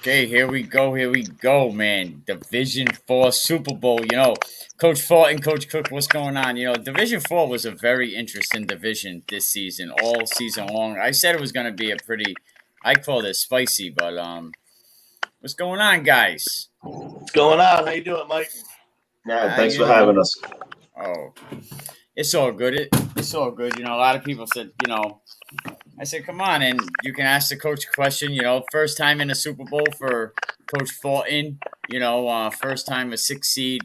Okay, here we go, man. Division Four Super Bowl. Coach Fortin, Coach Cook, what's going on? Division Four was a very interesting division this season, all season long. I said it was going to be a pretty, I called it spicy, but what's going on, guys? What's going on? How you doing, Mike? Yeah, thanks for having us. Oh, it's all good. It's all good. A lot of people said, I said, come on, and you can ask the coach a question. First time in a Super Bowl for Coach Fortin. First time a 6 seed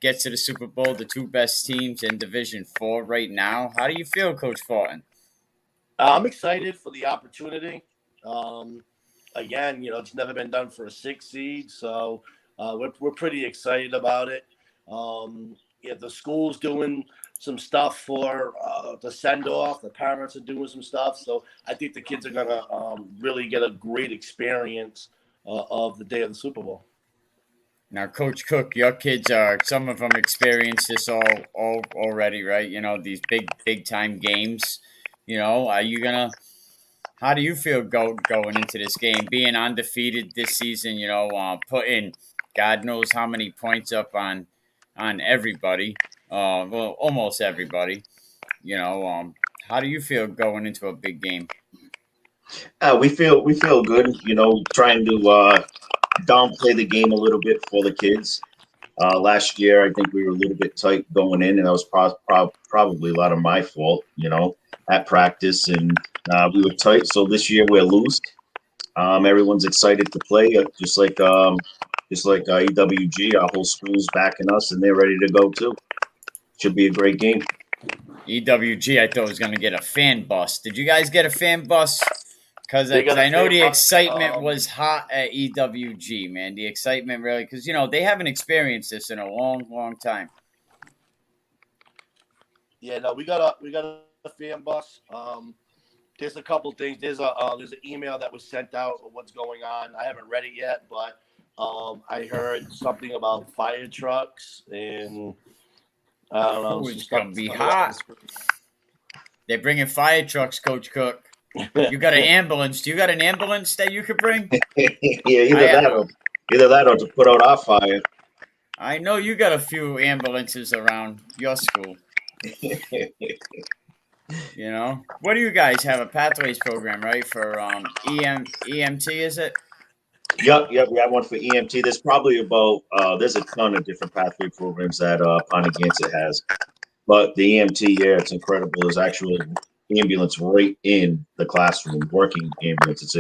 gets to the Super Bowl. The two best teams in Division Four right now. How do you feel, Coach Fortin? I'm excited for the opportunity. Again, it's never been done for a 6 seed, so we're pretty excited about it. The school's doing some stuff for the send off. The parents are doing some stuff, so I think the kids are gonna really get a great experience of the day of the Super Bowl. Now, Coach Cook, your kids are some of them experienced this all already, right? These big time games. Are you gonna? How do you feel going into this game, being undefeated this season? Putting God knows how many points up on everybody. Well, almost everybody. How do you feel going into a big game? We feel good. Trying to downplay the game a little bit for the kids. Last year, I think we were a little bit tight going in, and that was probably a lot of my fault. At practice, and we were tight. So this year we're loose. Everyone's excited to play, just like EWG. Our whole school's backing us, and they're ready to go too. Should be a great game. EWG, I thought was going to get a fan bus. Did you guys get a fan bus? Because They got a I know fan the bus, excitement was hot at EWG, man. The excitement really, because they haven't experienced this in a long time. Yeah, no, we got a fan bus. There's a couple things. There's an email that was sent out of what's going on. I haven't read it yet, but I heard something about fire trucks and I don't know. Oh, it's gonna be hot. They're bringing fire trucks, Coach Cook. You got an ambulance? Do you got an ambulance that you could bring? Yeah, either that or to put out our fire. I know you got a few ambulances around your school. What do you guys have? A pathways program, right? For EMT, is it? Yep. We have one for EMT. There's probably there's a ton of different pathway programs that Ponnaganset has. But the EMT, yeah, it's incredible. There's actually ambulance right in the classroom, working ambulance.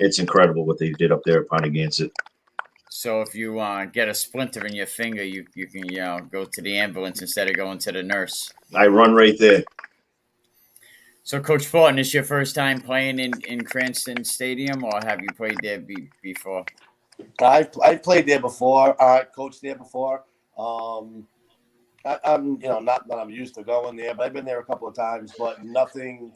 It's incredible what they did up there at Ponnaganset. So if you get a splinter in your finger, you can go to the ambulance instead of going to the nurse. I run right there. So, Coach Fortin, this your first time playing in Cranston Stadium, or have you played there before? I played there before. I coached there before. I'm not that I'm used to going there, but I've been there a couple of times. But nothing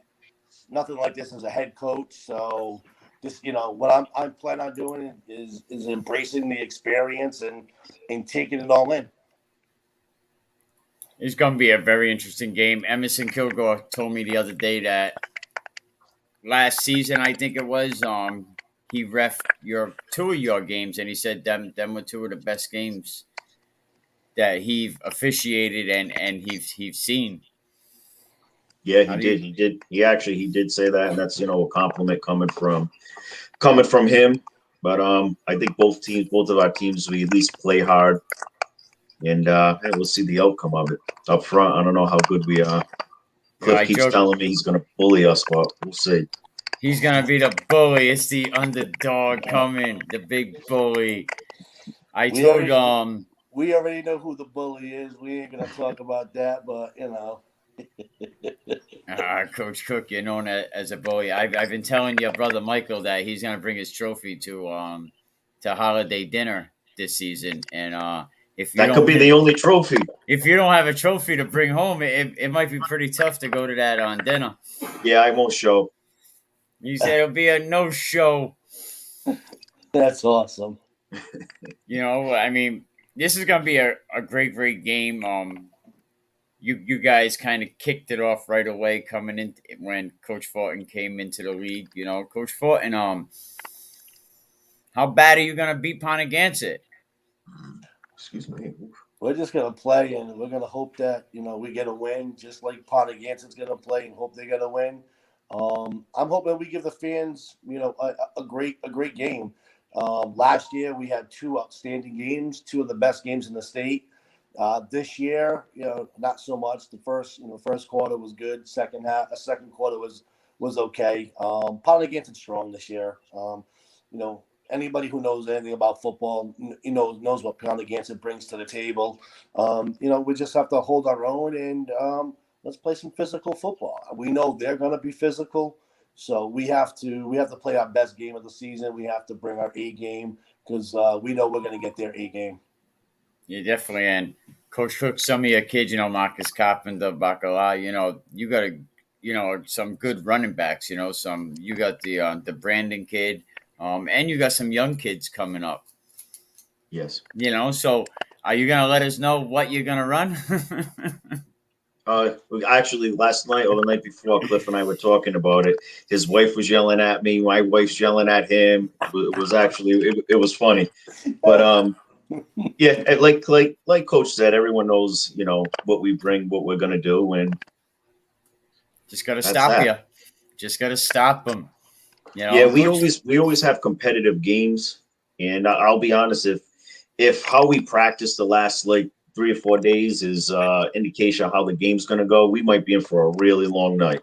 like this as a head coach. So, just what I'm planning on doing is embracing the experience and taking it all in. It's going to be a very interesting game. Emerson Kilgore told me the other day that last season, I think it was, he ref two of your games, and he said them were two of the best games that he officiated and he's seen. Yeah, he did. He did say that, and that's a compliment coming from him. But I think both of our teams, we at least play hard. And we'll see the outcome of it. Up front, I don't know how good we are. Cliff keeps telling me he's going to bully us, but we'll see. He's going to be the bully. It's the underdog coming, the big bully. We already know who the bully is. We ain't going to talk about that, but, Coach Cook, you're known as a bully. I've been telling your brother Michael that he's going to bring his trophy to holiday dinner this season, and that could be the only trophy. If you don't have a trophy to bring home, it might be pretty tough to go to that on dinner. Yeah, I won't show. You said it'll be a no-show. That's awesome. I mean, this is going to be a great game. You guys kind of kicked it off right away coming in when Coach Fortin came into the league. Coach Fortin, How bad are you going to beat Ponnaganset? Excuse me. We're just gonna play, and we're gonna hope that we get a win, just like Ponnaganset's gonna play and hope they get a win. I'm hoping we give the fans, a great game. Last year we had two outstanding games, two of the best games in the state. This year, not so much. The first quarter was good. Second quarter was okay. Ponnaganset's strong this year. Anybody who knows anything about football, knows what Ponnaganset brings to the table. We just have to hold our own and let's play some physical football. We know they're going to be physical, so we have to play our best game of the season. We have to bring our A game because we know we're going to get their A game. Yeah, definitely. And Coach Cook, some of your kids, Marcus Carpenter, Bacala, you got some good running backs. You got the Brandon kid, and you got some young kids coming up. Yes. So are you gonna let us know what you're gonna run? Actually, last night or the night before, Cliff and I were talking about it. His wife was yelling at me. My wife's yelling at him. It was actually it was funny, but yeah, like Coach said, everyone knows what we bring, what we're gonna do, and Just gotta that's stop that. you. Just gotta stop them. Yeah, we Coach. always have competitive games, and I'll be honest, if how we practice the last like 3 or 4 days is indication of how the game's gonna go, we might be in for a really long night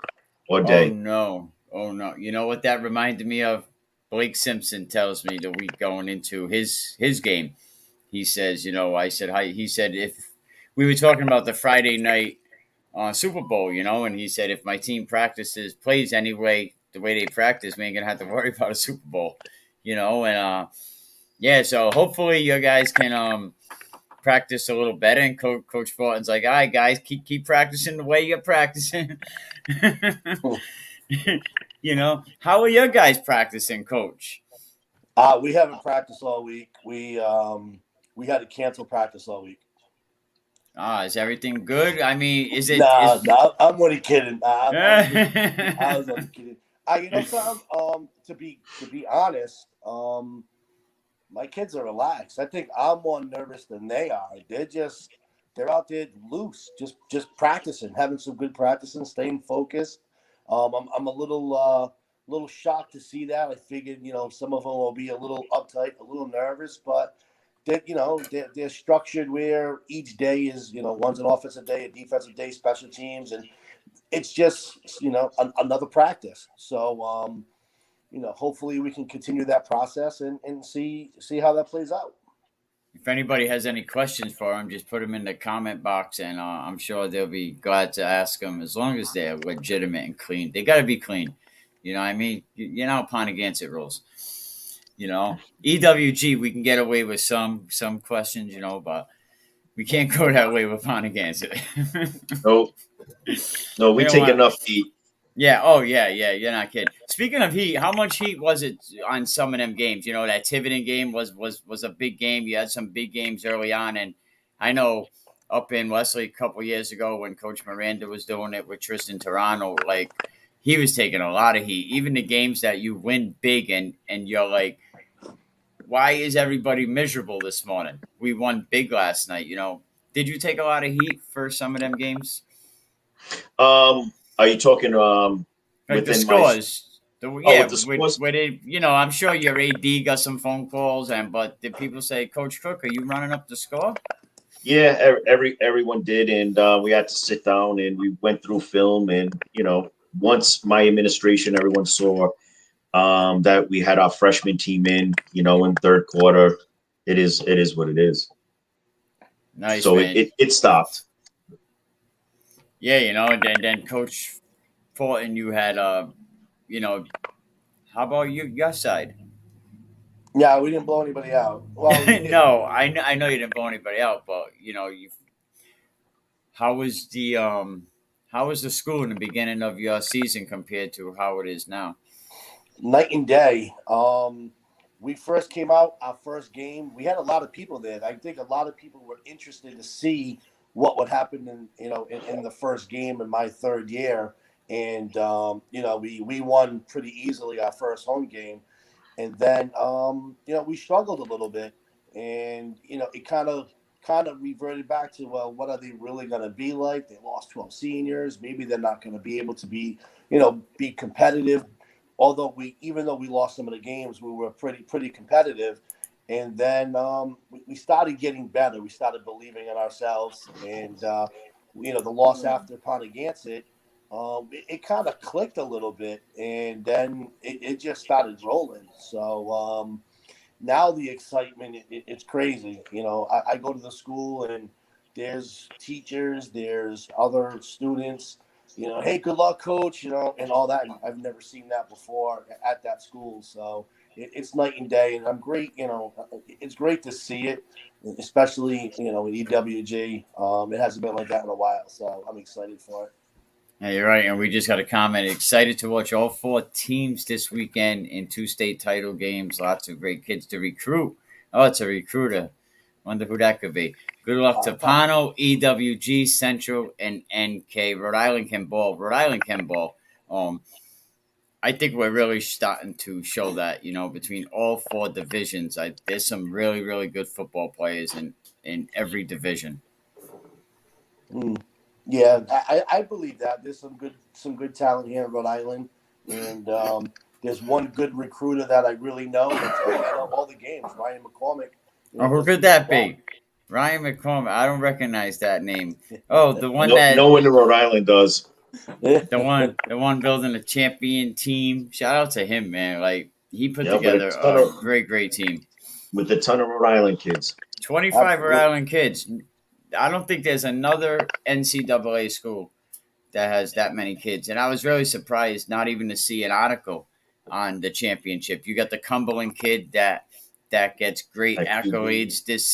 or Oh day. no. Oh no. You know what that reminded me of? Blake Simpson tells me the week going into his game. He says, I said hi. He said if we were talking about the Friday night Super Bowl, and he said if my team plays anyway the way they practice, we ain't gonna have to worry about a Super Bowl, and yeah. So hopefully you guys can practice a little better. And Coach Fortin's like, all right, guys, keep practicing the way you're practicing. How are your guys practicing, Coach? We haven't practiced all week. We had to cancel practice all week. Is everything good? I mean, is it No, is? no, I'm only kidding. I was only kidding. Something. To be honest, my kids are relaxed. I think I'm more nervous than they are. They're out there loose, just practicing, having some good practicing, staying focused. I'm a little shocked to see that. I figured some of them will be a little uptight, a little nervous, but they're structured where each day is one's an offensive day, a defensive day, special teams, and it's just another practice. So hopefully we can continue that process and see how that plays out. If anybody has any questions for him, just put them in the comment box, and I'm sure they'll be glad to ask them. As long as they're legitimate and clean, they got to be clean. You know what I mean? Ponnaganset rules. EWG we can get away with some questions, but we can't go that way with Ponnaganset. No, no, We we don't take want. enough heat. Yeah. Oh, yeah. Yeah. You're not kidding. Speaking of heat, how much heat was it on some of them games? That Tiverton game was a big game. You had some big games early on, and I know up in Wesley a couple years ago when Coach Miranda was doing it with Tristan Toronto, like he was taking a lot of heat. Even the games that you win big, and you're like, why is everybody miserable this morning? We won big last night. Did you take a lot of heat for some of them games? Are you talking Like the within my? scores. Oh, Yeah, with the scores? with it, I'm sure your AD got some phone calls, but did people say, Coach Cook, are you running up the score? Yeah, everyone did, and we had to sit down and we went through film, and once my administration, everyone saw that we had our freshman team in third quarter. It is what it is. Nice, So it man. it, it stopped. Yeah, and then Coach Fortin, you had, you know, how about your side? Yeah, we didn't blow anybody out. Well, we did. No, I know you didn't blow anybody out, but how was the school in the beginning of your season compared to how it is now? Night and day. We first came out our first game. We had a lot of people there. I think a lot of people were interested to see what would happen in the first game in my third year, and we won pretty easily our first home game. And then we struggled a little bit, and it kind of reverted back to, well, what are they really going to be like? They lost 12 seniors. Maybe they're not going to be able to be competitive. Although even though we lost some of the games, we were pretty competitive. And then we started getting better. We started believing in ourselves, and the loss after Ponnaganset, it kind of clicked a little bit, and then it just started rolling. So now the excitement, it's crazy. I go to the school, and there's teachers, there's other students, hey, good luck, coach, and all that. And I've never seen that before at that school. So it's night and day, and I'm great. It's great to see it, especially, in EWG. It hasn't been like that in a while, so I'm excited for it. Yeah, you're right. And we just got a comment. Excited to watch all four teams this weekend in two state title games. Lots of great kids to recruit. Oh, it's a recruiter. Wonder who that could be. Good luck to Pono, EWG, Central, and NK. Rhode Island can ball. Rhode Island can ball. I think we're really starting to show that, between all four divisions. There's some really, really good football players in every division. Yeah, I believe that there's some good talent here in Rhode Island, and there's one good recruiter that I really know. I know all the games. Ryan McCormick. Who could that be? Ryan McCormick. I don't recognize that name. Oh, the one no one in Rhode Island does. The one building a champion team. Shout out to him, man. Like, he put together a great team with a ton of Rhode Island kids. 25 Rhode Island kids. I don't think there's another NCAA school that has that many kids. And I was really surprised not even to see an article on the championship. You got the Cumberland kid that gets great accolades this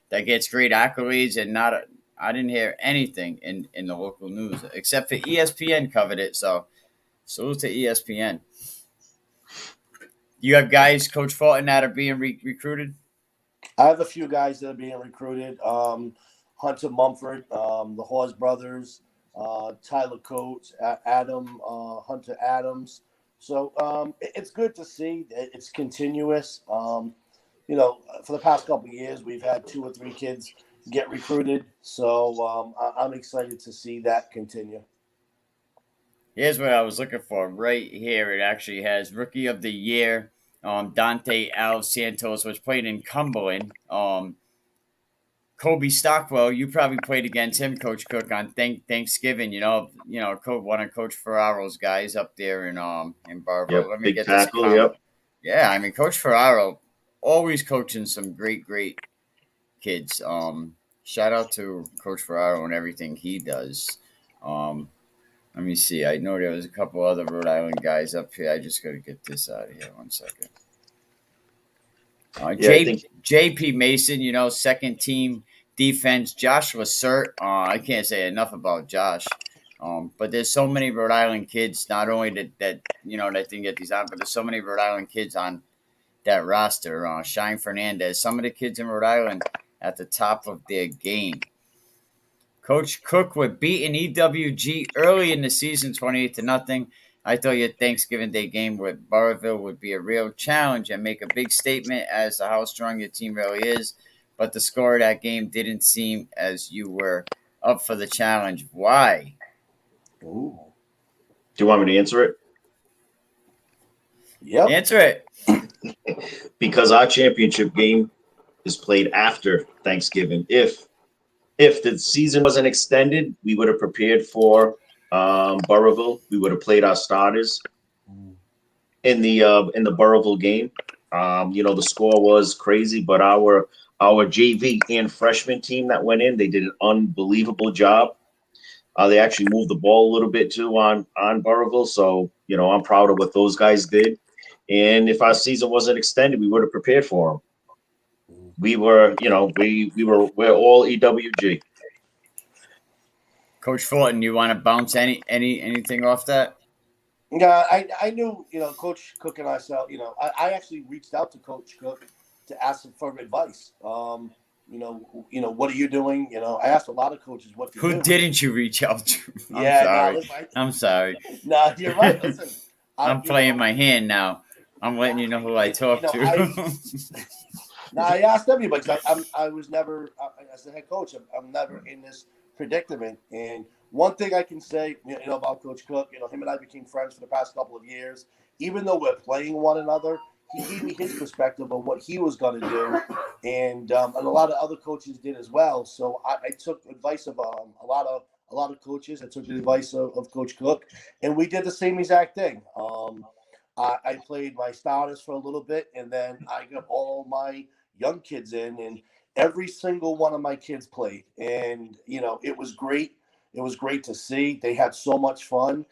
that gets great accolades, and I didn't hear anything in the local news except for ESPN covered it. So salute to ESPN. You have guys, Coach Fortin, that are being recruited? I have a few guys that are being recruited. Hunter Mumford, the Hawes brothers, Tyler Coates, Adam, Hunter Adams. So it's good to see. It's continuous. For the past couple of years, we've had 2 or 3 kids get recruited. So I'm excited to see that continue. Here's what I was looking for right here. It actually has Rookie of the Year. Dante Al Santos was played in Cumberland. Kobe Stockwell, you probably played against him, Coach Cook, on Thanksgiving. One of Coach Ferraro's guys up there in Barber. Yep, Let me big get tackle, this. yep. Yeah, I mean, Coach Ferraro always coaching some great kids. Shout out to Coach Ferraro and everything he does. Let me see. I know there was a couple other Rhode Island guys up here. I just got to get this out of here. 1 second. JP Mason, second team defense. Josh Lassert. I can't say enough about Josh. But there's so many Rhode Island kids. Not only that didn't get these on, but there's so many Rhode Island kids on that roster. Shine Fernandez. Some of the kids in Rhode Island at the top of their game. Coach Cook would beat an EWG early in the season, 28-0. I thought your Thanksgiving Day game with Burrillville would be a real challenge and make a big statement as to how strong your team really is. But the score of that game didn't seem as you were up for the challenge. Why? Ooh. Do you want me to answer it? Yep. Answer it. Because our championship game is played after Thanksgiving. If the season wasn't extended, we would have prepared for Burrillville. We would have played our starters in the Burrillville game. The score was crazy, but our JV and freshman team that went in, they did an unbelievable job. They actually moved the ball a little bit too on Burrillville. So, I'm proud of what those guys did. And if our season wasn't extended, we would have prepared for them. We're all EWG. Coach Fortin, you want to bounce anything off that? Yeah, I knew, Coach Cook and I I actually reached out to Coach Cook to ask him for advice. What are you doing? I asked a lot of coaches what to do. Who didn't you reach out to? I'm sorry. I'm sorry. No, you're right. Listen, I'm playing my hand now. I'm letting you know who I talked to. Now I asked everybody because I was never as a head coach. I'm never in this predicament. And one thing I can say, about Coach Cook, him and I became friends for the past couple of years. Even though we're playing one another, he gave me his perspective of what he was going to do, and a lot of other coaches did as well. So I took advice of a lot of coaches. I took the advice of Coach Cook, and we did the same exact thing. I played my starters for a little bit, and then I got all my young kids in, and every single one of my kids played, and it was great. It was great to see. They had so much fun,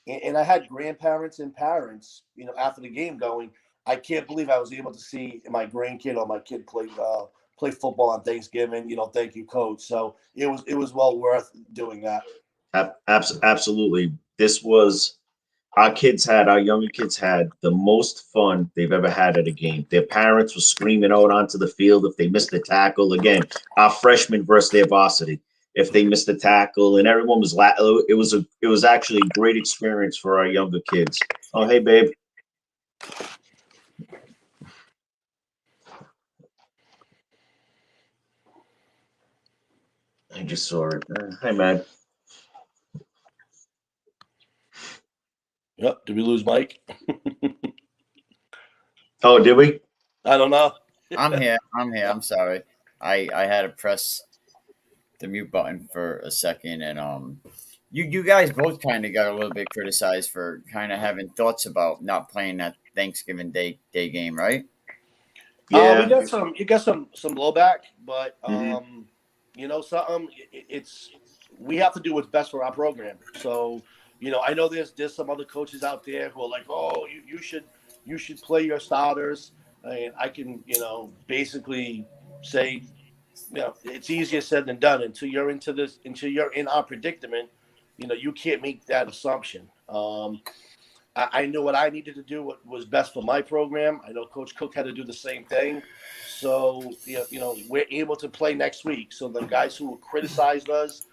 and I had grandparents and parents, after the game going, I can't believe I was able to see my grandkid or my kid play football on Thanksgiving. Thank you, coach. So it was well worth doing that. Absolutely. This was our younger kids had the most fun they've ever had at a game. Their parents were screaming out onto the field if they missed a tackle. Again, our freshmen versus their varsity. If they missed a tackle, and everyone was it was actually a great experience for our younger kids. Oh, hey, babe. I just saw it. Hi, man. Yep. Did we lose Mike? Oh, did we? I don't know. I'm here. I'm sorry. I had to press the mute button for a second, and you guys both kind of got a little bit criticized for kind of having thoughts about not playing that Thanksgiving day game, right? We Yeah. got some blowback, but Mhm. something. It's we have to do what's best for our program. So I know there's some other coaches out there who are like, oh, you should play your starters, and I can basically say it's easier said than done until you're in our predicament. You can't make that assumption. I knew what I needed to do, what was best for my program. I know Coach Cook had to do the same thing. So, we're able to play next week. So the guys who criticized us,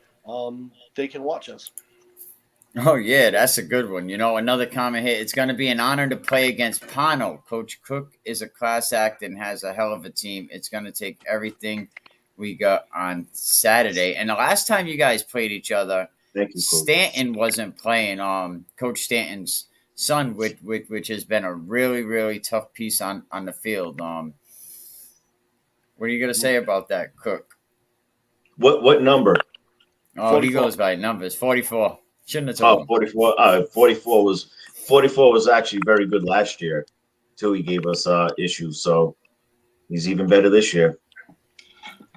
they can watch us. Oh yeah, that's a good one. Another comment here. It's going to be an honor to play against Pano. Coach Cook is a class act and has a hell of a team. It's going to take everything we got on Saturday. And the last time you guys played each other, Thank you, Coach. Stanton wasn't playing. Coach Stanton's son, which has been a really really tough piece on the field. What are you going to say about that, Cook? What number? Oh, he 44. goes by numbers. 44. Shouldn't have told Oh, him. 44. 44 was actually very good last year till he gave us issues. So he's even better this year.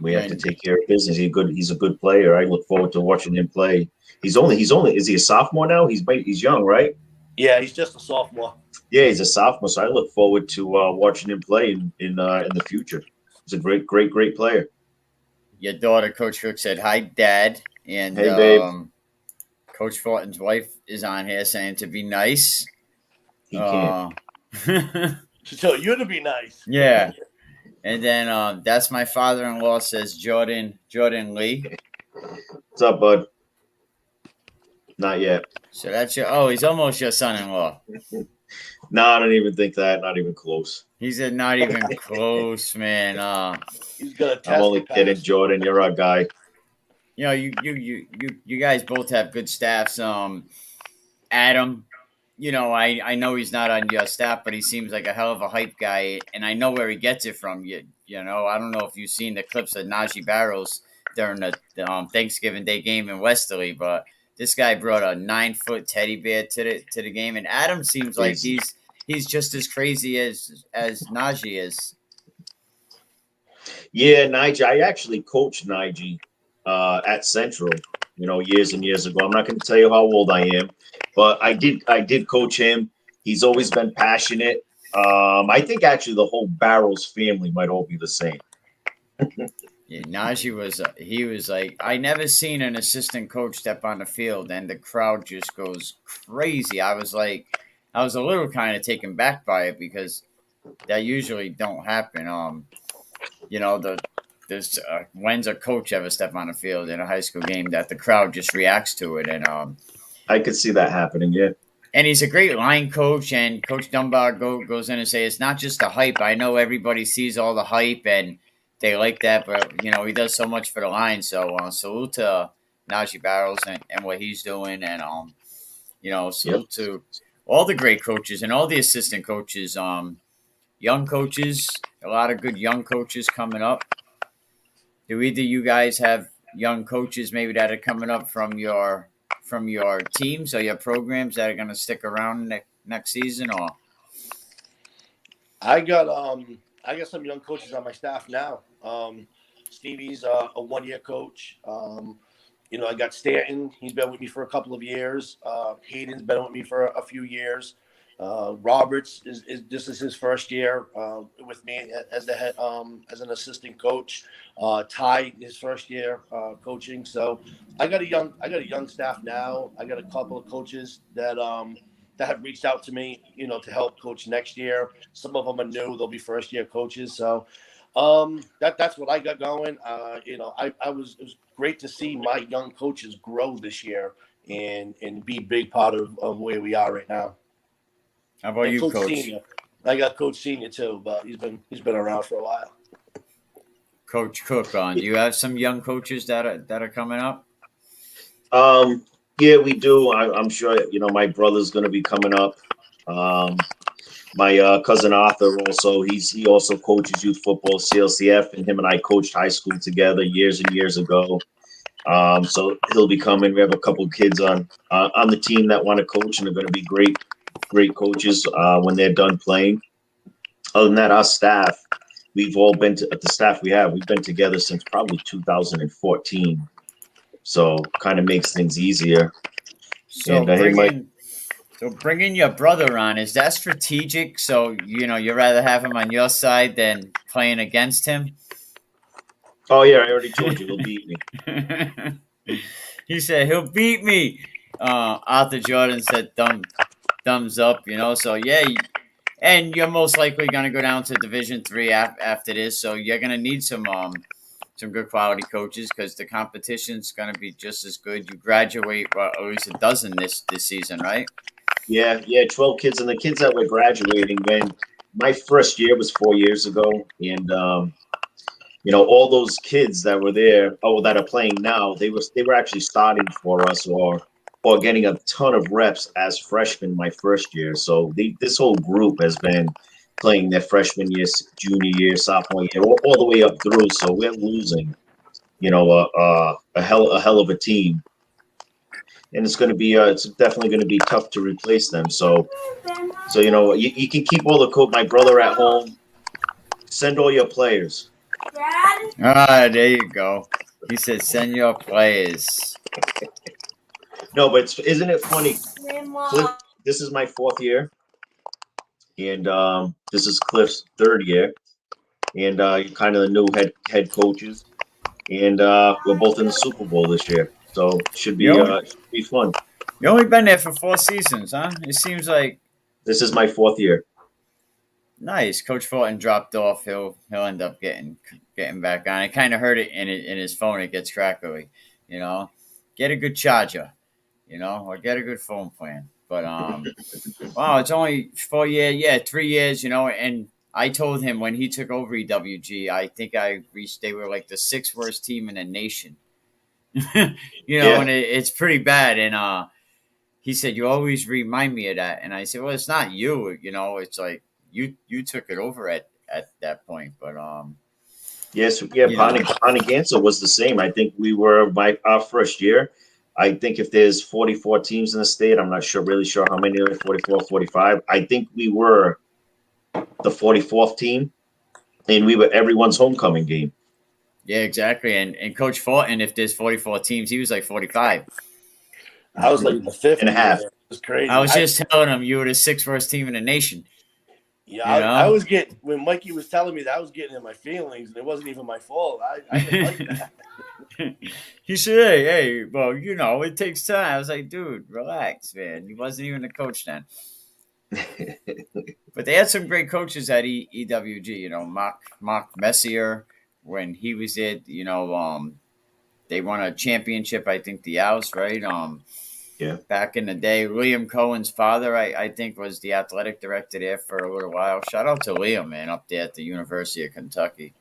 We have to And take care of business. He's a good player. I look forward to watching him play. He's only is he a sophomore now? He's young, right? Yeah, he's just a sophomore. Yeah, he's a sophomore. So I look forward to watching him play in the future. He's a great player. your daughter, Coach Cook, said, "Hi, Dad." And Hey, babe. Coach Fortin's wife is on here saying to be nice. He can't. Uh, To tell you to be nice. yeah. And then that's my father-in-law, says Jordan Lee. What's up, bud? Not yet. So that's he's almost your son-in-law. No, I don't even think that. Not even close. He said not even close, man. He's got a I'm test to only kidding, pass. Jordan. You're our guy. You guys both have good staffs. Adam, I know he's not on your staff, but he seems like a hell of a hype guy, and I know where he gets it from. I don't know if you've seen the clips of Najee Barrows during the Thanksgiving Day game in Westerly, but this guy brought a 9-foot teddy bear to the game, and Adam seems like Crazy. he's just as crazy as Najee is. Yeah, Nige. I actually coached Nige at Central, years and years ago. I'm not going to tell you how old I am, but I did coach him. He's always been passionate. I think actually the whole Barrows family might all be the same. Yeah, Najee was like, I never seen an assistant coach step on the field and the crowd just goes crazy. I was a little kind of taken back by it because that usually don't happen. There's when's a coach ever step on the field in a high school game that the crowd just reacts to it, and I could see that happening. Yeah. and he's a great line coach. And Coach Dunbar goes in and say it's not just the hype. I know everybody sees all the hype and they like that, but he does so much for the line. So salute to Najee Barrows and what he's doing, and Yep. salute to all the great coaches and all the assistant coaches. Young coaches, a lot of good young coaches coming up. Do either you guys have young coaches maybe that are coming up from your teams or your programs that are going to stick around next season? Or I got some young coaches on my staff now. Stevie's a 1 year coach. I got Stanton. He's been with me for a couple of years. Hayden's been with me for a few years. Roberts is this is his first year with me as the head as an assistant coach. Ty his first year coaching. So I got a young staff now. I got a couple of coaches that have reached out to me, to help coach next year. Some of them are new; they'll be first year coaches. So that's what I got going. It was great to see my young coaches grow this year and be a big part of where we are right now. how about And you, Coach Coach? Senior, I got Coach Senior too, but he's been around for a while. Coach Cook, on. Do you have some young coaches that are coming up? Um, yeah, we do. I'm sure my brother's going to be coming up. Um, my cousin Arthur also. He also coaches youth football, CLCF, and him and I coached high school together years and years ago. So he'll be coming. We have a couple kids on the team that want to coach, and they're going to be great coaches when they're done playing. Other than that, our staff, we've all been to the staff we have. We've been together since probably 2014, so kind of makes things easier. So And hey, Mike. bringing your brother on, is that strategic? So you'd rather have him on your side than playing against him. Oh yeah, I already told you he'll beat me. He said he'll beat me. Arthur Jordan said thumbs up. So yeah, and you're most likely going to go down to Division 3 after this. So you're going to need some good quality coaches because the competition's going to be just as good. You graduate, well, at least a dozen this season, right? Yeah, 12 kids, and the kids that were graduating, man. My first year was 4 years ago, and all those kids that were there, that are playing now, they were actually starting for us or getting a ton of reps as freshmen my first year. So this whole group has been playing their freshman year, junior year, sophomore year, all the way up through. So we're losing, a hell of a team, and it's definitely going to be tough to replace them. So you can keep all my brother at home. Send all your players. There you go. He said, "Send your players." No, but isn't it funny? Cliff, this is my fourth year, and this is Cliff's third year, and you're kind of the new head coaches, and we're both in the Super Bowl this year, so You only should be fun. you only been there for 4 seasons, huh? It seems like This is my fourth year. nice. Coach Fulton dropped off. He'll end up getting back on. I kind of heard it in his phone. It gets crackly. You know, get a good charger. Or get a good phone plan. But wow, it's only 4 years. Yeah, 3 years. And I told him when he took over EWG, I think they were like the sixth worst team in the nation. Yeah, And it's pretty bad. And he said, "You always remind me of that." And I said, "Well, it's not you. It's like you took it over at that point." But yes, yeah. you know, Ponnaganset was the same. I think we were our first year. I think if there's 44 teams in the state, I'm not really sure how many there are, 44, 45. I think we were the 44th team, and we were everyone's homecoming game. yeah, exactly. And Coach Fulton, if there's 44 teams, he was like 45. I was like in the 50s. And a half. Man. It was I crazy. was just telling him you were the sixth worst team in the nation. Yeah, You I know, was getting when Mikey was telling me that I was getting in my feelings, and it wasn't even my fault. I didn't like that. he said, "Hey, well, it takes time." I was like, "Dude, relax, man. He wasn't even a coach then." But they had some great coaches at EWG. Mark Messier when he was it. They won a championship. I think the Owls, right? Yeah. back in the day. Liam Cohen's father, I think, was the athletic director there for a little while. Shout out to Liam, man, up there at the University of Kentucky.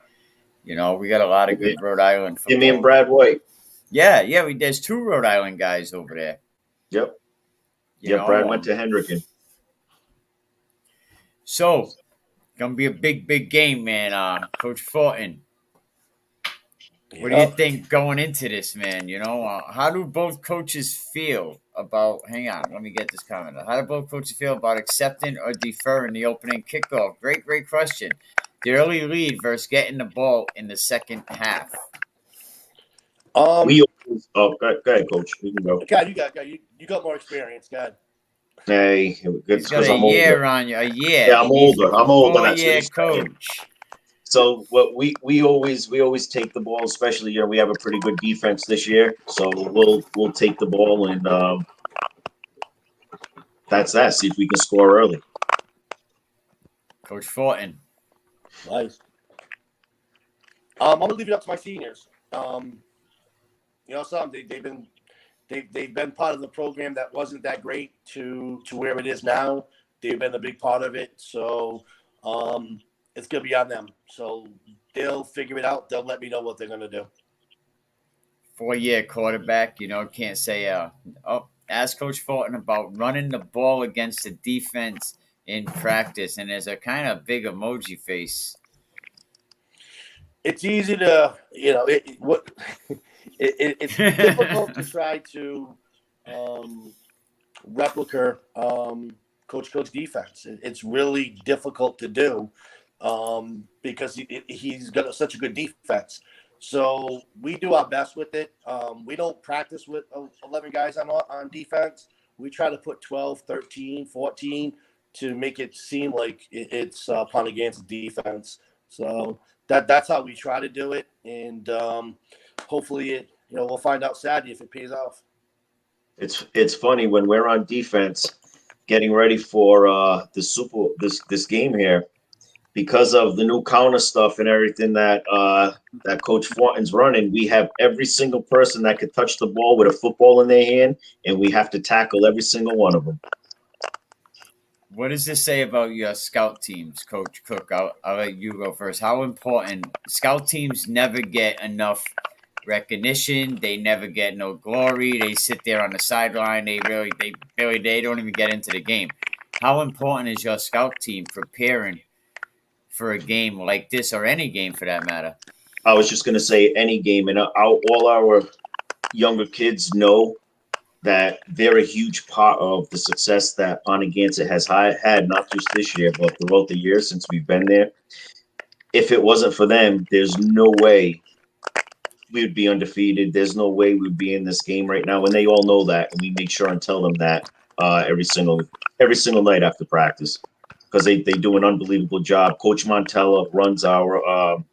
You know, we got a lot of good Rhode Island Jimmy and football. Brad White. Yeah, there's two Rhode Island guys over there. Yep. You Yep. know, Brad went to Hendricken. so gonna be a big game, man. Coach Fortin, what do you Yep. think going into this, man? You know, how do both coaches feel about? Hang on, let me get this comment. How do both coaches feel about accepting or deferring the opening kickoff? Great question. The early lead versus getting the ball in the second half. We always, go ahead, Coach. We can go. God, you got more experience, God. Hey, He's it's got because a I'm older. year on you. A year. Yeah, I'm He's older. I'm older. That's what 4-year he's saying. coach. So what we always take the ball, especially we have a pretty good defense this year. So we'll take the ball and that's that. See if we can score early. Coach Fortin. Nice. I'm gonna leave it up to my seniors. They've been part of the program that wasn't that great to where it is now. They've been a big part of it, so it's gonna be on them. So they'll figure it out. They'll let me know what they're gonna do. 4-year quarterback. Can't say. Ask Coach Fortin about running the ball against the defense in practice, and there's a kind of big emoji face. It's easy to it's difficult to try to replicate Coach defense. It's really difficult to do because he's got such a good defense. So we do our best with it. We don't practice with 11 guys on defense. We try to put 12, 13, 14 to make it seem like it's Ponnaganset defense. So that's how we try to do it. And hopefully we'll find out Saturday if it pays off. It's funny when we're on defense, getting ready for this game here, because of the new counter stuff and everything that Coach Fortin's running. We have every single person that could touch the ball with a football in their hand, and we have to tackle every single one of them. What does this say about your scout teams, Coach Cook? I'll let you go first. How important scout teams never get enough recognition. They never get no glory. They sit there on the sideline. They don't even get into the game. How important is your scout team preparing for a game like this, or any game for that matter? I was just going to say any game, and all our younger kids know that they're a huge part of the success that Ponnaganset has had, not just this year, but throughout the years since we've been there. If it wasn't for them, there's no way we would be undefeated. There's no way we'd be in this game right now, and they all know that, and we make sure and tell them that every single night after practice, because they do an unbelievable job. Coach Montella runs our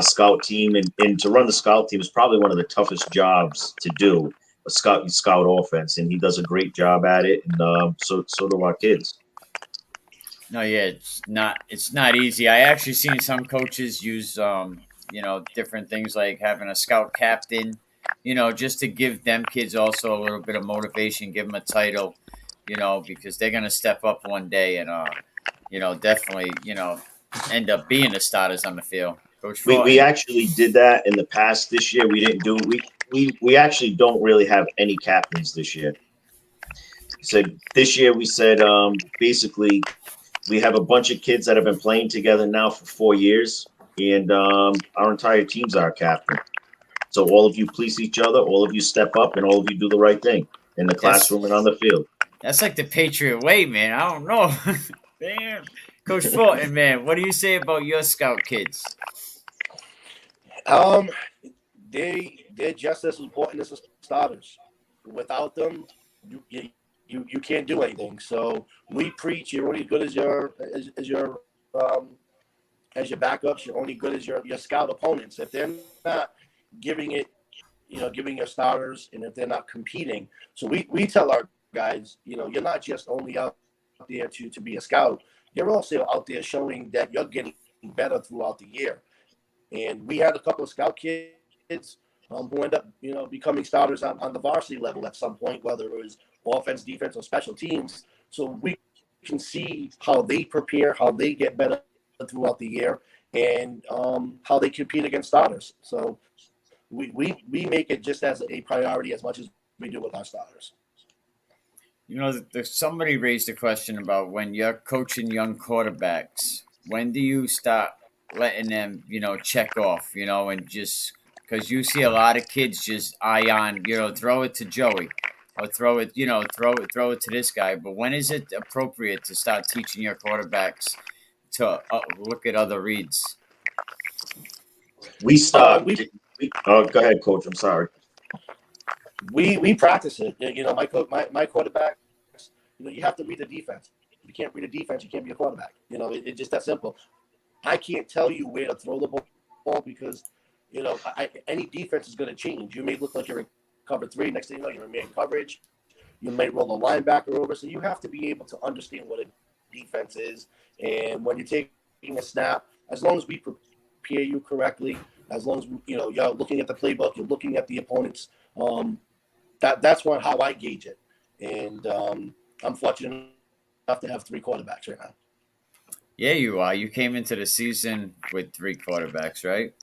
scout team, and to run the scout team is probably one of the toughest jobs to do. A scout offense, and he does a great job at it, and so do our kids. No, yeah, it's not easy. I actually seen some coaches use different things like having a scout captain, just to give them kids also a little bit of motivation, give them a title, because they're gonna step up one day and definitely end up being the starters on the field. Coach We actually did that in the past. This year we didn't do we actually don't really have any captains this year. So this year we said basically we have a bunch of kids that have been playing together now for 4 years, and our entire team's our captain. So all of you police each other, all of you step up, and all of you do the right thing in the classroom and on the field. That's like the Patriot way, man. I don't know. Damn. Coach Fortin, man, what do you say about your scout kids? They're just as important as the starters. Without them, you can't do anything. So we preach you're only good as your backups. You're only good as your scout opponents. If they're not giving it, giving your starters, and if they're not competing, so we tell our guys, you're not just only out there to be a scout. You're also out there showing that you're getting better throughout the year. And we had a couple of scout kids who end up, becoming starters on the varsity level at some point, whether it was offense, defense, or special teams. So we can see how they prepare, how they get better throughout the year, and how they compete against starters. So we make it just as a priority as much as we do with our starters. Somebody raised a question about when you're coaching young quarterbacks, when do you start letting them, check off, and just because you see a lot of kids just eye on, throw it to Joey or throw it, throw it to this guy. But when is it appropriate to start teaching your quarterbacks to look at other reads? We stop. Oh, go ahead, Coach. I'm sorry. We practice it. My quarterback. You have to read the defense. If you can't read the defense, you can't be a quarterback. It's just that simple. I can't tell you where to throw the ball because, any defense is going to change. You may look like you're in cover 3. Next thing you know, you're in man coverage. You might roll a linebacker over. So you have to be able to understand what a defense is. And when you're taking a snap, as long as we prepare you correctly, as long as, you're looking at the playbook, you're looking at the opponents, that's how I gauge it. And I'm fortunate enough to have 3 quarterbacks right now. Yeah, you are. You came into the season with 3 quarterbacks, right?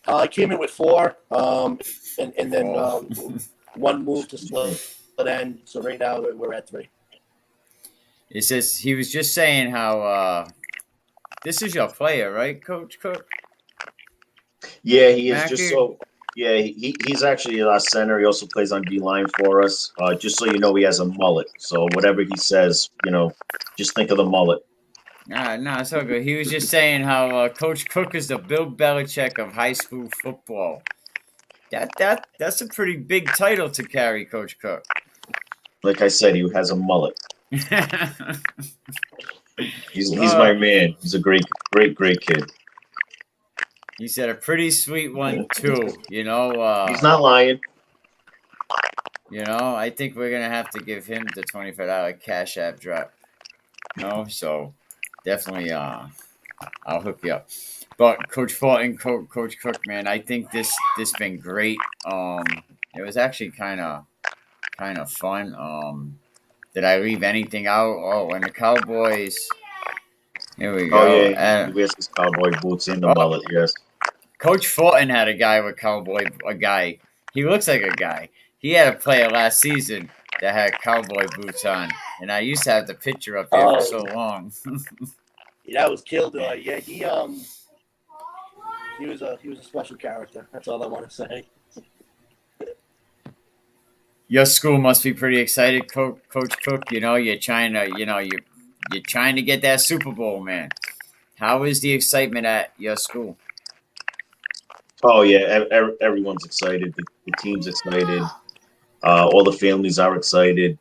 I came in with 4, and then one moved to split end. So right now we're at 3. It says he was just saying how this is your player, right, Coach Cook? Yeah, he is. Mackie? Just so. Yeah, he's actually our center. He also plays on D-line for us. Just so you know, he has a mullet. So whatever he says, just think of the mullet. No, it's all good. He was just saying how Coach Cook is the Bill Belichick of high school football. That's a pretty big title to carry, Coach Cook. Like I said, he has a mullet. He's my man. He's a great kid. He said a pretty sweet one too. He's not lying. I think we're gonna have to give him the $25 Cash App drop. So definitely, I'll hook you up. But Coach Fortin, Coach Cook, man, I think this been great. It was actually kind of fun. Did I leave anything out? Oh, and the Cowboys. Here we go. Oh yeah, he wears his cowboy boots and the mullet. Yes. Coach Fortin had a guy. He looks like a guy. He had a player last season that had cowboy boots on, and I used to have the picture up there for so long. Yeah, that was Kildare. Yeah, he was a special character. That's all I want to say. Your school must be pretty excited, Coach Cook. You're trying to, you're trying to get that Super Bowl, man. How is the excitement at your school? Oh yeah, everyone's excited. The team's excited. All the families are excited.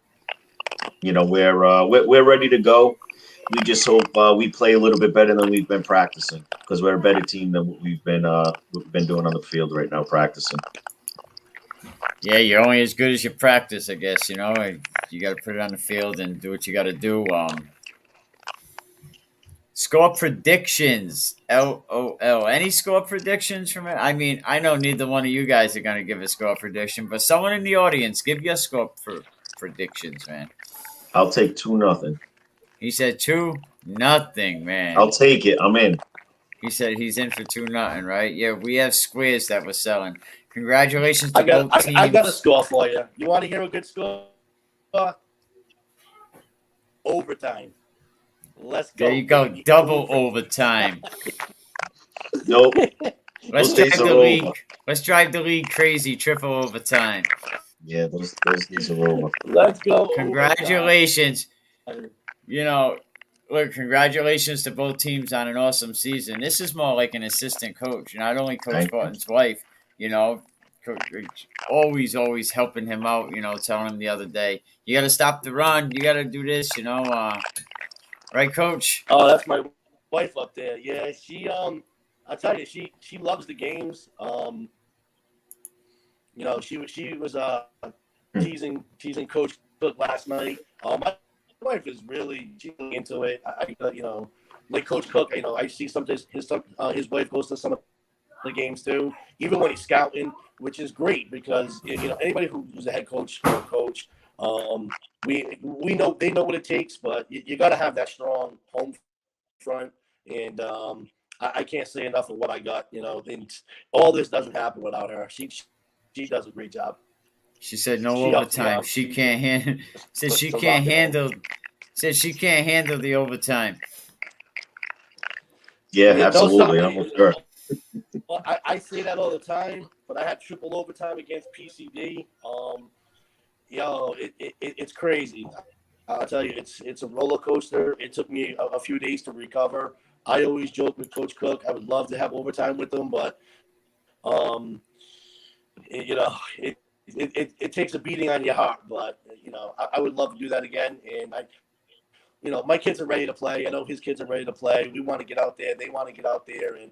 We're ready to go. We just hope we play a little bit better than we've been practicing because we're a better team than what we've been doing on the field right now practicing. Yeah, you're only as good as you practice, I guess. You got to put it on the field and do what you got to do. Score predictions. LOL. Any score predictions from it? I mean, I know neither one of you guys are going to give a score prediction, but someone in the audience, give your score predictions, man. I'll take 2-0. He said 2-0, man. I'll take it. I'm in. He said he's in for 2-0, right? Yeah, we have squares that we're selling. Congratulations to both teams. I got a score for you. You want to hear a good score? Overtime. Let's go. There you go. Double overtime. Nope. Let's drive the league. Let's drive the league crazy. Triple overtime. Yeah, those days are over. Let's go. Congratulations. Look, congratulations to both teams on an awesome season. This is more like an assistant coach, not only Coach Fortin's wife, always helping him out, telling him the other day, you got to stop the run. You got to do this, right, Coach? Oh, that's my wife up there. Yeah, she, I'll tell you, she loves the games. She was teasing Coach Cook last night. My wife is really into it. Like Coach Cook, I see sometimes his wife goes to some of the games too, even when he's scouting, which is great because anybody who's a head coach or a coach, um, we know they know what it takes, but you got to have that strong home front. And I can't say enough of what I got. And all this doesn't happen without her. She does a great job. She said no She helps me overtime. out. She can't handle. Said she To can't rock it out. handle. Said she can't handle the overtime. Yeah, Yeah, no, absolutely. I'm with her. well, I say that all the time, but I had triple overtime against PCD. It's crazy. I'll tell you, it's a roller coaster. It took me a few days to recover. I always joke with Coach Cook. I would love to have overtime with him, but um, it, you know, it takes a beating on your heart. But I would love to do that again. And my kids are ready to play. I know his kids are ready to play. We want to get out there. They want to get out there, and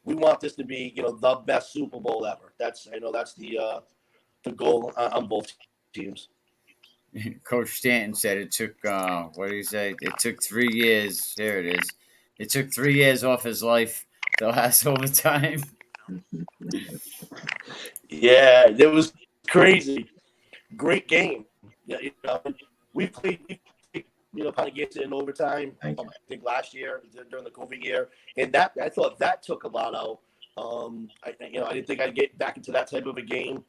we want this to be, the best Super Bowl ever. That's the goal on both teams. Coach Stanton said it took. What did he say? It took 3 years. Here it is. It took 3 years off his life. The last overtime. Yeah, it was crazy. Great game. Yeah, we played Ponnaganset in overtime. I Thank you. think last year during the COVID year, and that I thought that took a lot out. I didn't think I'd get back into that type of a game.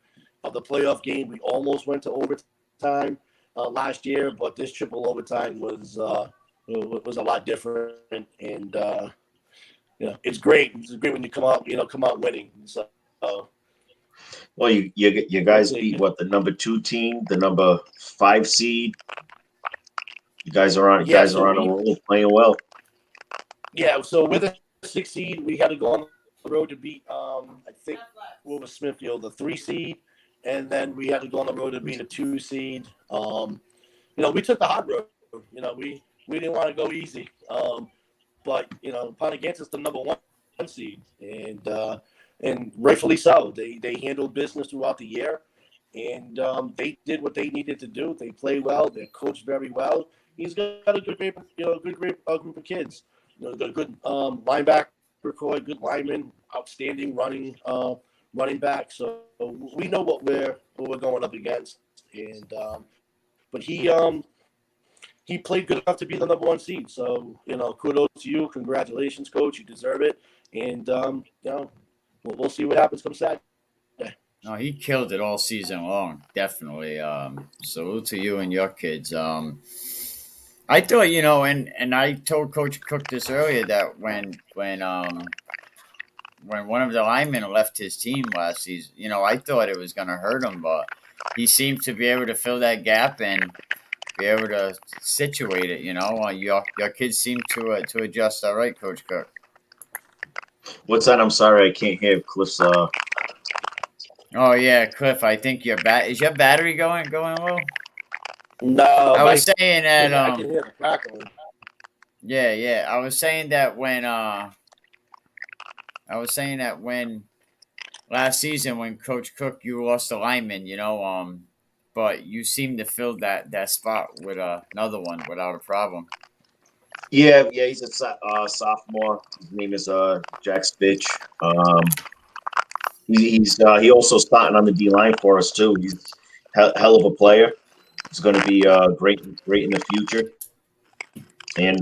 The playoff game, we almost went to overtime last year, but this triple overtime was a lot different, and it's great. It's great when you come out winning. So. Well, you guys beat what, the number 2 team, the number 5 seed. You guys are on. Yeah, Guys are on a roll, playing well. Yeah, so with a 6 seed, we had to go on the road to beat I think what was Smithfield, the 3 seed, and then we had to go on the road to beat a 2 seed. We took the hard road. We didn't want to go easy. But Ponnaganset's the number 1 seed, and rightfully so. They handled business throughout the year, and they did what they needed to do. They played well. They coached very well. He's got a good group of kids. Good linebacker core, good lineman, outstanding running back. So we know what we're going up against. And but he played good enough to be the number 1 seed. So kudos to you. Congratulations, coach. You deserve it. And we'll see what happens come Saturday. No, he killed it all season long. Definitely. Salute to you and your kids. I thought, and I told Coach Cook this earlier that when one of the linemen left his team last season, I thought it was going to hurt him, but he seemed to be able to fill that gap and be able to situate it. Your kids seem to adjust all right, Coach Cook. What's that? I'm sorry, I can't hear Cliff's. Oh yeah, Cliff. I think is your battery going low? No, I was saying that. I can hear the crackling. Yeah. I was saying that when last season when Coach Cook you lost a lineman, but you seem to fill that spot with another one without a problem. Yeah, he's a sophomore. His name is Jack Spitch. He also starting on the D line for us too. He's hell of a player. He's going to be great in the future, and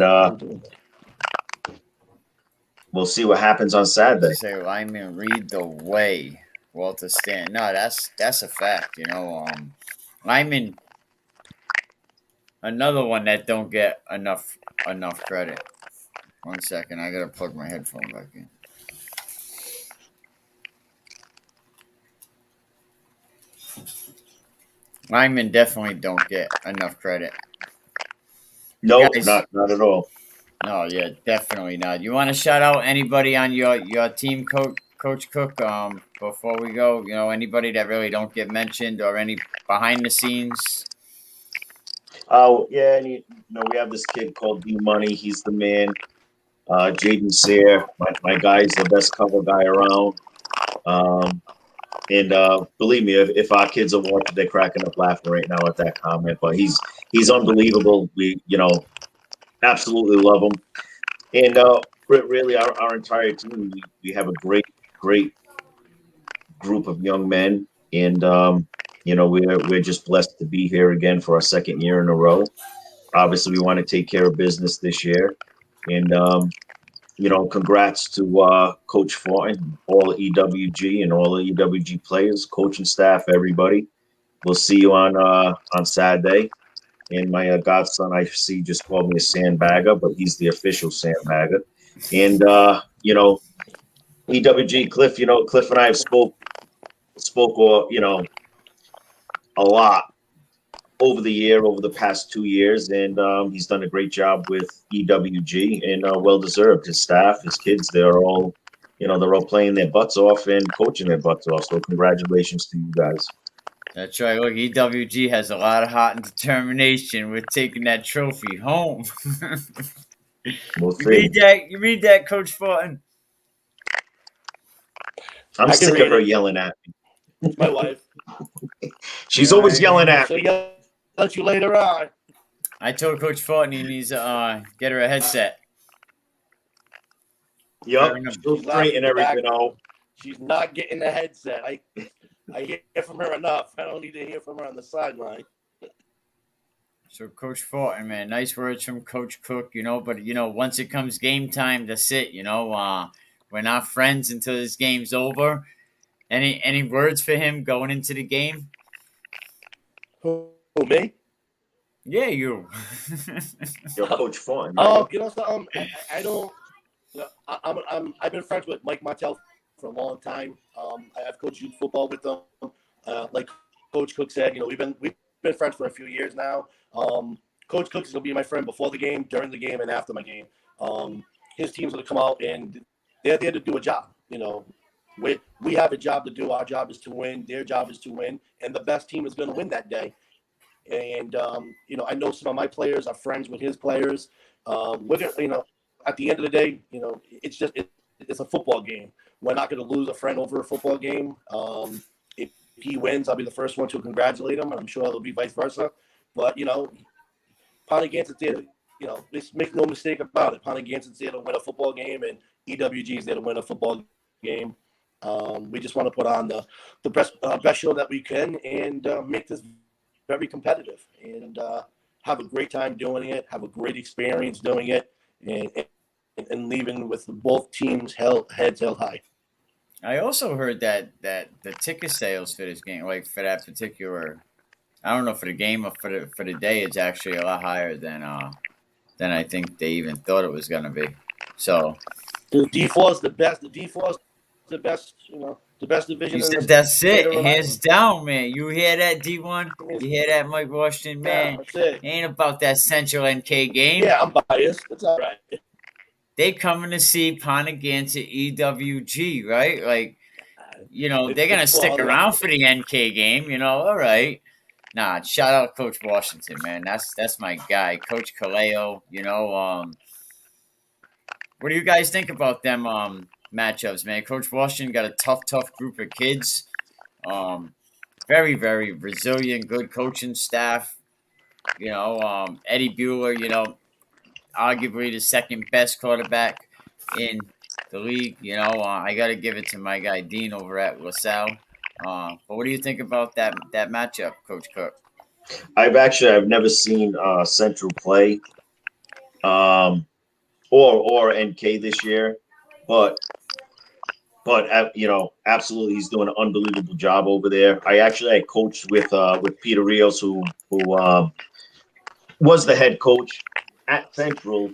we'll see what happens on Saturday. Say lineman read the way, Walter Stanton. No, that's a fact. Lineman, another one that don't get enough credit. 1 second, I gotta plug my headphone back in. Linemen definitely don't get enough credit. No, not at all. No, yeah, definitely not. You want to shout out anybody on your team, Coach Cook? Before we go, anybody that really don't get mentioned or any behind the scenes. Oh yeah, and we have this kid called D Money. He's the man. Jaden Sayre, my guy's the best cover guy around. And believe me, if our kids are watching, they're cracking up laughing right now at that comment. But he's unbelievable. We absolutely love him. And really, our entire team, we have a great great group of young men, and we're just blessed to be here again for our second year in a row. Obviously, we want to take care of business this year, and congrats to Coach Fortin, all EWG, and all the EWG players, coaching staff, everybody. We'll see you on Saturday. And my godson, I see, just called me a sandbagger, but he's the official sandbagger. And EWG Cliff, Cliff and I have spoke, a lot over the past 2 years, and he's done a great job with EWG, and well deserved. His staff, his kids, they're all playing their butts off and coaching their butts off. So congratulations to you guys. That's right. Look, EWG has a lot of heart and determination with taking that trophy home. We'll see. You read that, Coach Fortin? I'm sick of her yelling at me. It's my wife. She's always yelling at She'll me. yell at you later on. I told Coach Fortin he needs to get her a headset. Yep, she'll straighten everything out. She's not getting the headset. I hear from her enough. I don't need to hear from her on the sideline. So, Coach Fortin, man, nice words from Coach Cook, but, once it comes game time, that's it, we're not friends until this game's over. Any words for him going into the game? Who me? Yeah, you. Yo, Coach Fortin. Something? I don't. I've been friends with Mike Martell for a long time. I have coached youth football with them. Like Coach Cook said, we've been friends for a few years now. Coach Cook is gonna be my friend before the game, during the game, and after my game. His team's gonna come out and they're there to do a job. We have a job to do. Our job is to win. Their job is to win, and the best team is gonna win that day. And I know some of my players are friends with his players. At the end of the day, it's a football game. We're not going to lose a friend over a football game. If he wins, I'll be the first one to congratulate him, and I'm sure it'll be vice versa. But Ponnaganset's there. Let's make no mistake about it. Ponnaganset's there to win a football game, and EWG is there to win a football game. We just want to put on the best show that we can and make this very competitive and have a great time doing it. Have a great experience doing it. And leaving with both teams heads held high. I also heard that the ticket sales for this game, like for that particular, I don't know for the game or for the day, it's actually a lot higher than I think they even thought it was going to be. So the D4 is the best. The D4 is the best. The best division. You said that's it, hands down, man. You hear that, D1? You hear that, Mike Washington, man? Yeah, ain't about that Central NK game. Yeah, I'm biased. That's all right. They coming to see Ponnaganset EWG, right? Like, they're gonna stick around for the NK game. All right. Nah, shout out Coach Washington, man. That's my guy, Coach Kaleo. What do you guys think about them matchups, man? Coach Washington got a tough group of kids. Very, very resilient, good coaching staff. Eddie Bueller, arguably the second best quarterback in the league. I got to give it to my guy Dean over at LaSalle. But what do you think about that matchup, Coach Cook? I've never seen Central play or NK this year, but absolutely, he's doing an unbelievable job over there. I coached with Peter Rios, who was the head coach at Central.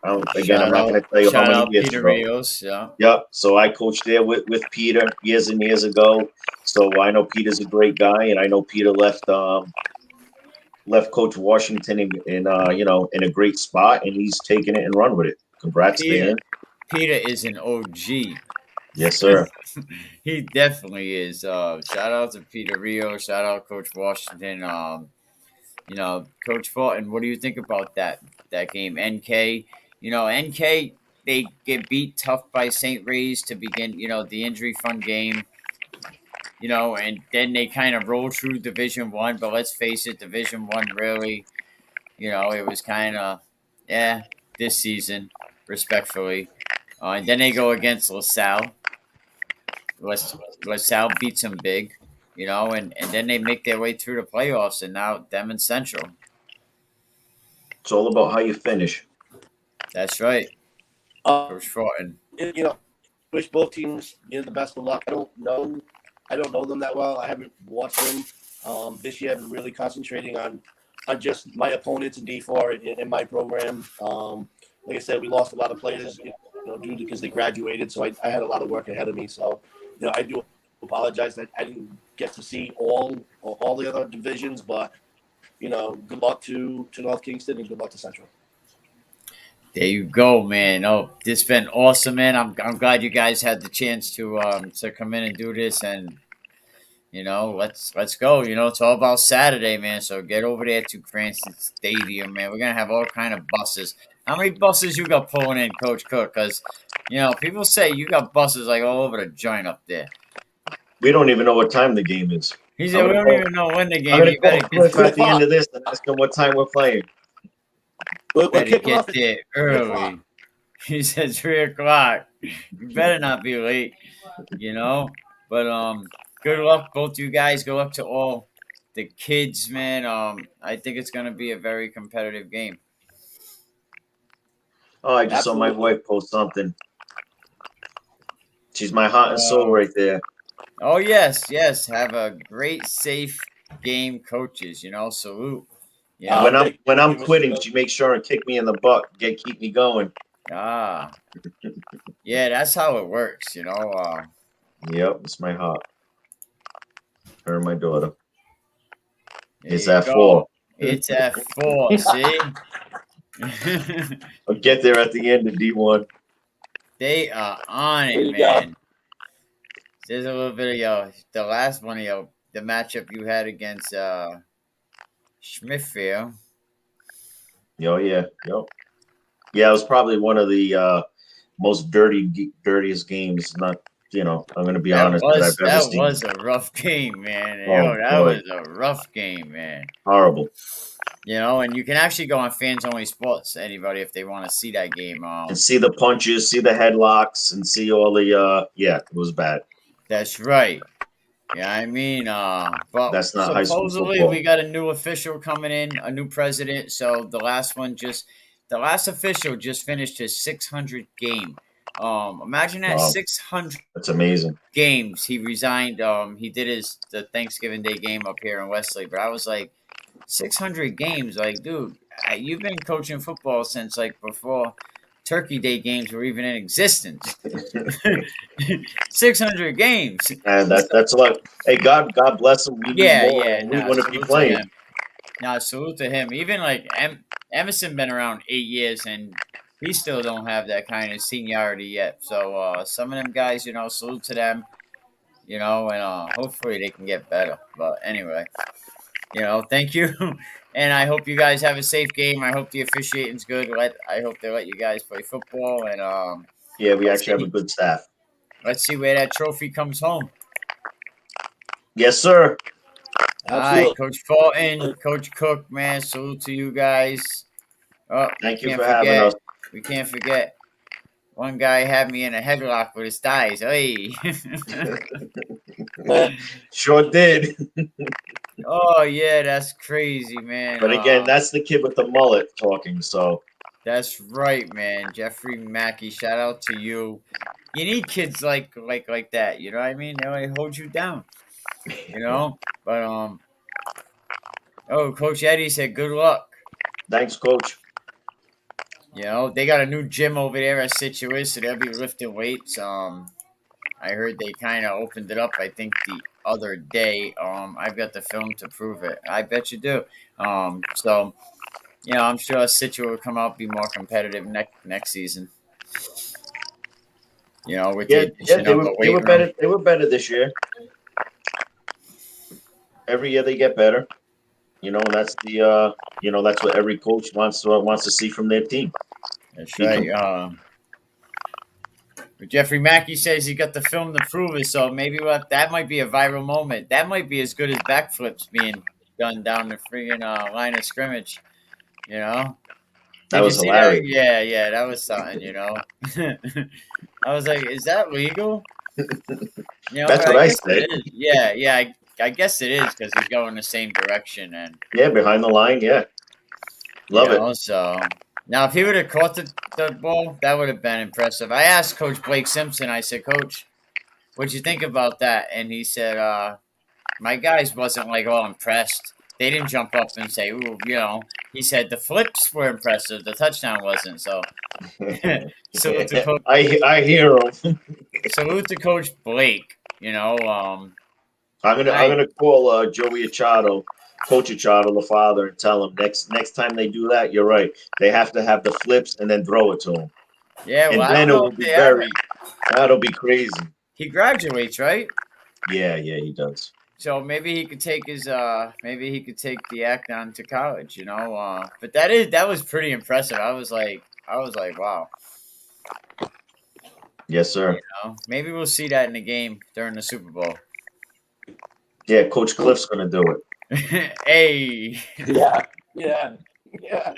I'm not going to tell you how many years Peter ago. Rios, yeah. Yep. So I coached there with Peter years and years ago. So I know Peter's a great guy, and I know Peter left Coach Washington in a great spot, and he's taking it and run with it. Congrats to him. Peter is an OG. Yes, sir. He definitely is. Shout out to Peter Rio. Shout out Coach Washington. Coach Fortin, what do you think about that game? NK, NK, they get beat tough by St. Ray's to begin, the injury fun game. And then they kind of roll through Division One. But let's face it, Division One really, it was kind of, this season, respectfully. And then they go against LaSalle. LaSalle beats them big, and then they make their way through the playoffs, and now them and Central. It's all about how you finish. That's right, Uh, Coach Fortin. wish both teams the best of luck. I don't know them that well. I haven't watched them this year. I've been really concentrating on just my opponents in D4 in my program. Like I said, we lost a lot of players, due to because they graduated. So I had a lot of work ahead of me. So, I do apologize that I didn't get to see all the other divisions, but good luck to North Kingston and good luck to Central. There you go, man. Oh, this has been awesome, man. I'm glad you guys had the chance to come in and do this, and let's go. It's all about Saturday, man. So get over there to Cranston Stadium, man. We're gonna have all kind of buses. How many buses you got pulling in, Coach Cook? Because people say you got buses like all over the joint up there. We don't even know what time the game is. He said we don't even know when the I'm game. gonna You better call Cliff at the end of this and ask him what time we're playing. better get there early. He said 3 o'clock. You better not be late, But good luck, both you guys. Good luck to all the kids, man. I think it's gonna be a very competitive game. Oh, I just saw my wife post something. She's my heart and soul right there. Oh yes. Have a great, safe game, coaches. Salute. When I'm quitting, she makes sure and kick me in the butt, keep me going. Yeah, that's how it works. Yep, it's my heart. Her and my daughter. It's at at 4. It's at 4. See. I'll get there at the end of D1. They are on it, man. There's a little bit of the last one of the matchup you had against Smithfield. Oh yeah, yep. Yeah, it was probably one of the most dirtiest games. Not, I'm going to be honest, that I've ever seen. That was a rough game, man. Oh, that was a rough game, man. Horrible. And you can actually go on Fans Only Sports, anybody, if they want to see that game. And see the punches, see the headlocks, and see all the, it was bad. That's right. Yeah, I mean, but that's not high school supposedly football. We got a new official coming in, a new president. So the last official just finished his 600 game. Imagine that. Wow. 600. That's amazing. Games. He resigned. He did the Thanksgiving Day game up here in Wesley, but I was like, 600 games. Like, dude, you've been coaching football since like before Turkey Day games were even in existence. 600 games. And that's a lot. Hey, God bless him. We wouldn't be playing. No, salute to him. Even like Emerson been around 8 years and we still don't have that kind of seniority yet. So some of them guys, salute to them. And hopefully they can get better. But anyway, thank you. And I hope you guys have a safe game. I hope the officiating's good. I hope they let you guys play football. And yeah, we actually have a good staff. Let's see where that trophy comes home. Yes, sir. All right, Coach Fortin, Coach Cook, man, salute to you guys. Oh, thank you for having us. We can't forget. One guy had me in a headlock with his thighs. Hey. Sure did. Oh, yeah, that's crazy, man. But again, that's the kid with the mullet talking, so. That's right, man. Jeffrey Mackey, shout out to you. You need kids like that, you know what I mean? They hold you down, But, Coach Eddie said good luck. Thanks, Coach. They got a new gym over there at Situate, so they'll be lifting weights. I heard they kind of opened it up, I think, the other day. I've got the film to prove it. I bet you do. So, I'm sure Situate will come out be more competitive next season. With the addition of the weight room. Better. They were better this year. Every year they get better. That's the that's what every coach wants to see from their team. That's right. Jeffrey Mackey says he got the film to prove it, so maybe that might be a viral moment. That might be as good as backflips being done down the friggin' line of scrimmage. That was hilarious. Yeah, that was something. I was like, is that legal? You know, That's but what I I guess said. it is. Yeah, yeah. I guess it is because he's going the same direction, and Yeah, behind the line. Yeah, you love it. know. So now, if he would have caught the ball, that would have been impressive. I asked Coach Blake Simpson. I said, Coach, what'd you think about that? And he said, my guys wasn't like all impressed. They didn't jump up and say, "Ooh," you know. He said the flips were impressive. The touchdown wasn't. So salute to Coach. I hear him. Salute to Coach Blake. You know, I'm I gonna call Joey Achado, Coach Achado, the father, and tell him next time they do that. You're right. They have to have the flips and then throw it to him, yeah. Well, and I then don't it know will if be they have it. that'll be crazy. He graduates, right? Yeah, he does. So maybe he could take his the act on to college, you know. But that was pretty impressive. I was like, wow. Yes, You sir. know, maybe we'll see that in the game during the Super Bowl. Yeah, Coach Cliff's gonna do it. Hey, Yeah, yeah, yeah.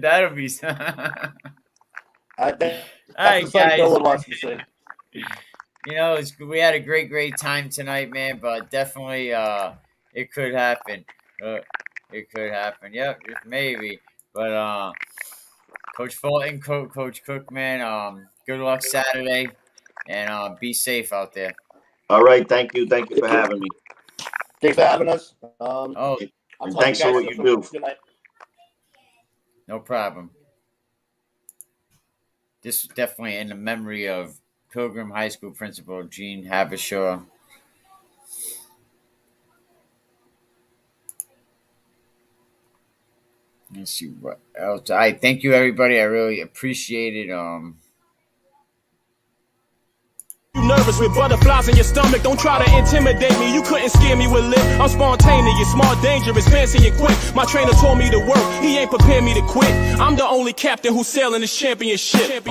that'll be. All That's right, the son no guys. one wants to see. You know, we had a great time tonight, man. But definitely, it could happen. Uh, it could happen. Yep, maybe. But Coach Fulton, Coach Cook, man. Good luck Saturday, and be safe out there. All right, thank you for having me, Thanks for having us. Oh, I'll and talk to you thanks for guys what soon. you do. Good night. no problem. This was definitely in the memory of Pilgrim High School principal Gene Havishore. Let's see what else. I thank you, everybody. I really appreciate it. You nervous with butterflies in your stomach, don't try to intimidate me, you couldn't scare me with lip. I'm spontaneous, smart, dangerous, fancy and quick. My trainer told me to work, he ain't prepared me to quit. I'm the only captain who's sailing this championship.